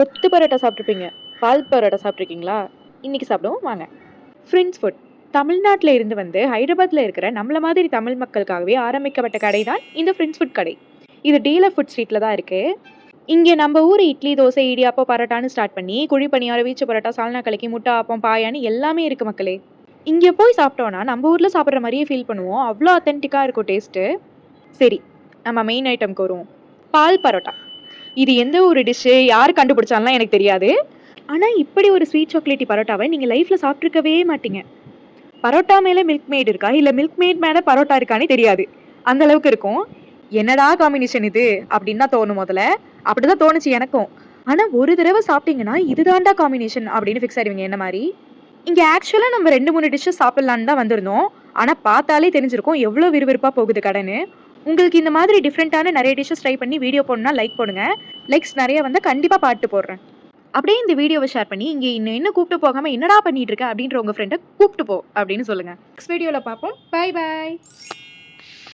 கொத்து பரோட்டா சாப்பிட்ருப்பீங்க. பால் பரோட்டா சாப்பிட்ருக்கீங்களா? இன்னைக்கு சாப்பிடுவோம் வாங்க. Friends food. தமிழ்நாட்டுல இருந்து வந்து ஹைதராபாத்ல இருக்கிற நம்மள மாதிரி தமிழ் மக்களுக்காகவே ஆரம்பிக்கப்பட்ட கடை தான் இந்த ஃப்ரெண்ட்ஸ் ஃபுட் கடை. இது டீலர் ஃபுட் ஸ்ட்ரீட்ல தான் இருக்கு. இங்க நம்ம ஊர் இட்லி, தோசை, இடியாப்பம், பரோட்டான்னு ஸ்டார்ட் பண்ணி குழி பணியாரம், வீச்சு பரோட்டா, சால்னா கலக்கி, முட்டை ஆப்பம், பாயான்னு எல்லாமே இருக்கு மக்களே. இங்க போய் சாப்பிட்டோம்னா நம்ம ஊர்ல சாப்பிடுற மாரியே ஃபீல் பண்ணுவோம். அவ்ளோ ஆத்தென்டிக்கா இருக்கும் டேஸ்ட்டு. சரி, நம்ம மெயின் ஐட்டம்க்கு வருவோம். பால் பரோட்டா. இது எந்த ஒரு டிஷ்ஷு, யார் கண்டுபிடிச்சான்லாம் எனக்கு தெரியாது. ஆனா, இப்படி ஒரு ஸ்வீட் சாக்லேட்டி பரோட்டாவ நீங்க லைஃப்ல சாப்பிட்டுருக்கவே மாட்டீங்க. பரோட்டா மேல மில்க் மேட் இருக்கா? இல்ல மில்க் மேட் மேல பரோட்டா இருக்கான்னே தெரியாது. அந்த அளவுக்கு இருக்கும். என்னடா காம்பினேஷன் இது? அப்படின்னு தான் தோணும் மொதல்ல. அப்படிதான் தோணுச்சு எனக்கும். ஆனா, ஒரு தடவ சாப்பிட்டீங்கன்னா, இதுதான்டா காம்பினேஷன் அப்படின்னு ஃபிக்ஸ் ஆயிடுவீங்க என்ன மாரி. இங்க ஆக்சுவலா நம்ம 2, 3 டிஷ்ஷஸ் சாப்பிடலான்னு தான் வந்திருந்தோம். ஆனா, பார்த்தாலே தெரிஞ்சிருக்கும் எவ்ளோ விறுவிறுப்பா போகுது கடன்னு. உங்களுக்கு இந்த மாதிரி டிஃபரெண்ட்டான நெறைய டிஷ்ஷஸ் ட்ரை பண்ணி வீடியோ போடணும்னா லைக் போடுங்க. லைக்ஸ் நெறைய வந்தா கண்டிப்பா பாட்டு போடுறேன். அப்படியே இந்த வீடியோவ ஷேர் பண்ணி, "இங்க இன்னும் கூப்பிட்டு போகாம என்னடா பண்ணிட்டு இருக்க?" அப்படின்ற உங்க ஃப்ரெண்ட கூப்பிட்டு போ அப்படின்னு சொல்லுங்க. நெக்ஸ்ட் வீடியோல பார்ப்போம். பாய் பாய்.